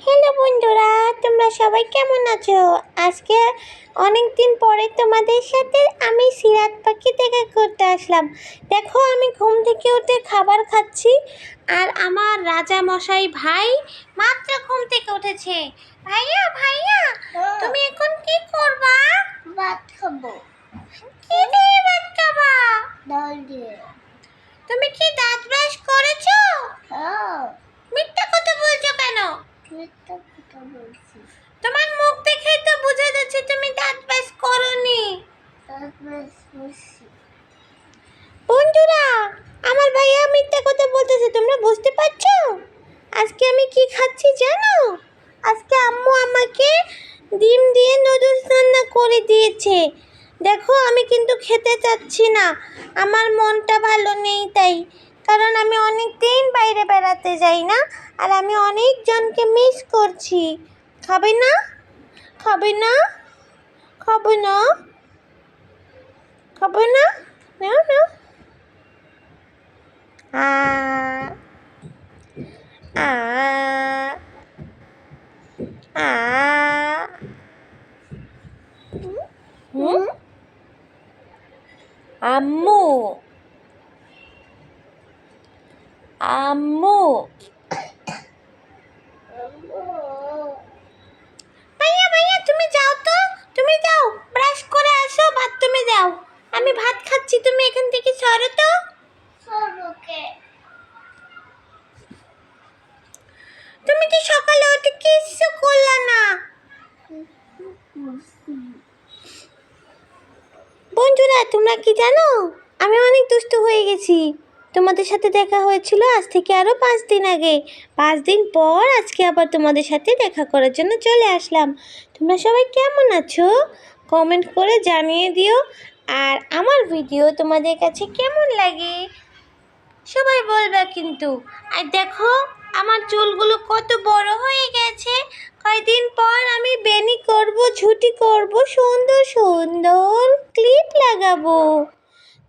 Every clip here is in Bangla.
হ্যালো বন্ধুরা, তোমরা সবাই কেমন আছো? আজকে অনেক দিন পরে তোমাদের সাথে আমি সিরাত পাখি দেখা করতে আসলাম। দেখো, আমি ঘুম থেকে উঠে খাবার খাচ্ছি, আর আমার রাজা মশাই ভাই মাত্র ঘুম থেকে উঠেছে। ভাইয়া ভাইয়া, তুমি এখন কি করবা? ভাত খাবো। কি দিয়ে ভাত খাবা? ডাল দিয়ে। তুমি কি দাঁত ব্রাশ করেছো? হ্যাঁ। মিথ্যা কথা বলছো কেন? মিথ্যা কথা বলছি। তোমার মুখ দেখেই তো বোঝা যাচ্ছে তুমি দাঁত ব্রাশ করোনি। দাঁত ব্রাশ করছি। বন্ধুরা, আমার ভাইয়া মিথ্যা কথা বলতেছে, তোমরা বুঝতে পারছো? আজকে আমি কি খাচ্ছি জানো? আজকে আম্মু আমাকে ডিম দিয়ে নুডলস রান্না করে দিয়েছে। দেখো, আমি কিন্তু খেতে চাচ্ছি না, আমার মনটা ভালো নেই তাই। কারণ আমি অনেক দিন বাইরে বেড়াতে যাই না, আর আমি অনেকজনকে মিস করছি। খাবে না? খাবে না? খাবে না? খাবে না? না না। আ আ আ হুম? আম্মু আম্মু ভাইয়া ভাইয়া, তুমি যাও তো, তুমি যাও ব্রাশ করে আসো, ভাত তুমি দাও। আমি ভাত খাচ্ছি, তুমি এখান থেকে সরো তো। সরোকে। তুমি তো সকালে উঠে কিচ্ছু করলা না। বন্ধুরা, তোমরা কি জানো, আমি অনেক দুষ্ট হয়ে গেছি। তোমাদের সাথে দেখা হয়েছিল আজ থেকে আরও 5 দিন আগে। 5 দিন পর আজকে আবার তোমাদের সাথে দেখা করার জন্য চলে আসলাম। তোমরা সবাই কেমন আছো কমেন্ট করে জানিয়ে দিও। আর আমার ভিডিও তোমাদের কাছে কেমন লাগে সবাই বলবে কিন্তু। আর দেখো, আমার চুলগুলো কত বড় হয়ে গেছে। কয়েকদিন পর আমি বেনি করব, ঝুটি করব, সুন্দর সুন্দর ক্লিপ লাগাবো।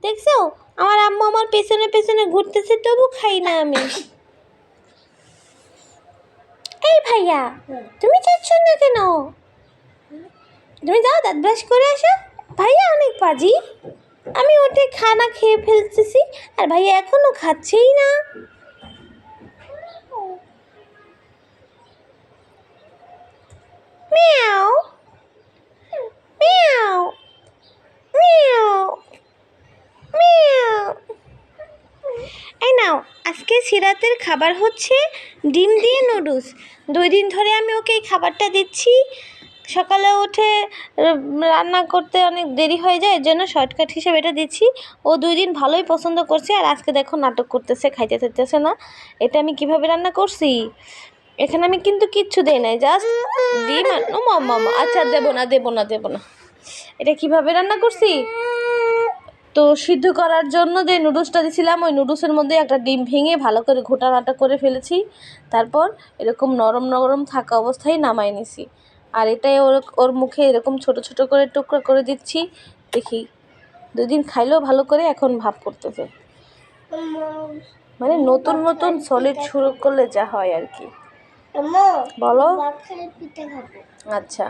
দেখছো, আমার আম্মু আমার পেছনে পেছনে ঘুরতেছে, তবু খাই না আমি। এই ভাইয়া, তুমি যাচ্ছ না কেন? তুমি যাও, দাঁত ব্রাশ করে আসো। ভাইয়া অনেক বাজি। আমি ওঠে খানা খেয়ে ফেলতেছি, আর ভাইয়া এখনো খাচ্ছেই না। মিয়াও মিয়াও মিয়াও মিয়াও। এই নাও, আজকে সিরাতের খাবার হচ্ছে ডিম দিয়ে নুডলস। 2 দিন ধরে আমি ওকে এই খাবারটা দিচ্ছি। সকালে উঠে রান্না করতে অনেক দেরি হয়ে যায়, এর জন্য শর্টকাট হিসেবে এটা দিচ্ছি। ও 2 দিন ভালোই পছন্দ করছে, আর আজকে দেখো নাটক করতেছে, খাইতে চাইতেছে না। এটা আমি কিভাবে রান্না করছি, এখানে আমি কিন্তু কিচ্ছু দেই নাই, জাস্ট ডিম আর মামা। আচ্ছা, দেবো না দেবো না দেবো না। এটা কিভাবে রান্না করছি, তো সিদ্ধ করার জন্য যে নুডলসটা দিয়েছিলাম, ওই নুডলসের মধ্যে একটা ডিম ভেঙে ভালো করে ঘোটানাটা করে ফেলেছি। তারপর এরকম নরম নরম থাকা অবস্থায় নামাই নিছি। আর এটাই ওর মুখে এরকম ছোট ছোট করে টুকরা করে দিচ্ছি। দেখি 2 দিন খাইলেও ভালো করে এখন ভাব করতেছে। মানে নতুন নতুন সলিড শুরু করলে যা হয় আর কি। বলো। আচ্ছা,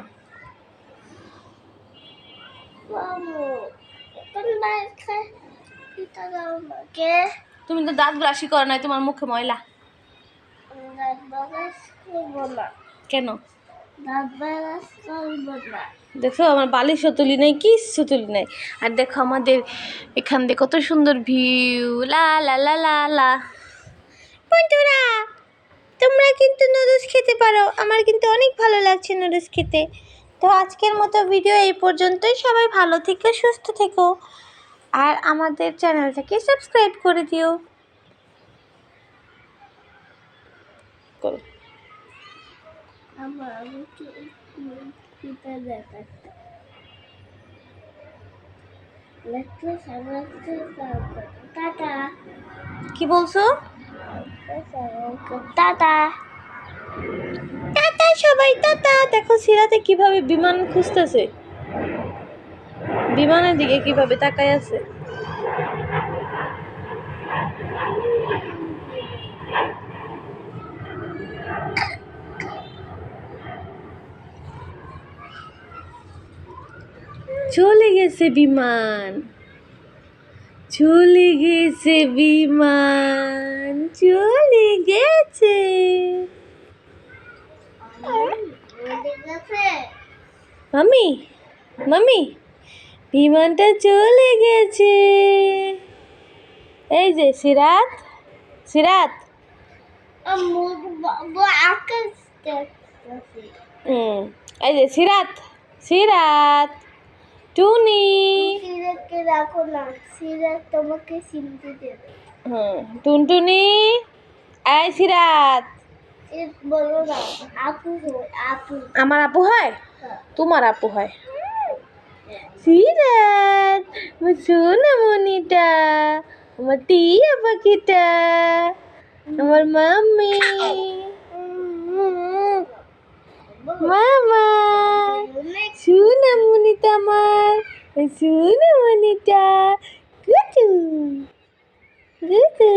তুমি তো দাঁত ব্রাশই করো নাই, তোমার মুখে ময়লা কেন? দেখো, আমার বালিশও তুলি নাই, কিচ্ছু তুলি নাই। আর দেখো আমাদের এখান দিয়ে কত সুন্দর ভিউ, লা লা লা লা লা। বন্ধুরা, তোমরা কিন্তু নুডলস খেতে পারো, আমার কিন্তু অনেক ভালো লাগছে নুডলস খেতে। তো আজকের মতো ভিডিও এই পর্যন্তই। সবাই ভালো থেকো, সুস্থ থেকো, আর আমাদের চ্যানেলটাকে সাবস্ক্রাইব করে দিও। করো। কি বলছো? টাটা টাটা সবাই, টাটা। দেখো সিরাতে কিভাবে বিমান খুঁজতেছে, বিমানের দিকে কিভাবে তাকায় আছে। চলে গেছে বিমান, চলে গেছে বিমান, চলে গেছে। উড়ে গেছে। মামি, মামি, বিমানটা চলে গেছে। এই যে সিরাত, সিরাত। মুখ বাবা আকাশ দেখতেছি। এই যে সিরাত, সিরাত, টুনি। সিরাতকে রাখো না, সিরাত তোমাকে চিনতে দেবে। টুনটুনি, এই সিরাত। বলো না, আপু আপু। আমার আপু হয়, হ্যাঁ। তোমার আপু হয়। সিরাত, আমার সোনামণিটা, আমার টিয়া পাখিটা, আমার মাম্মি, মামা, সোনামণিটা আমার, সোনামণিটা, গুটু, গুটু।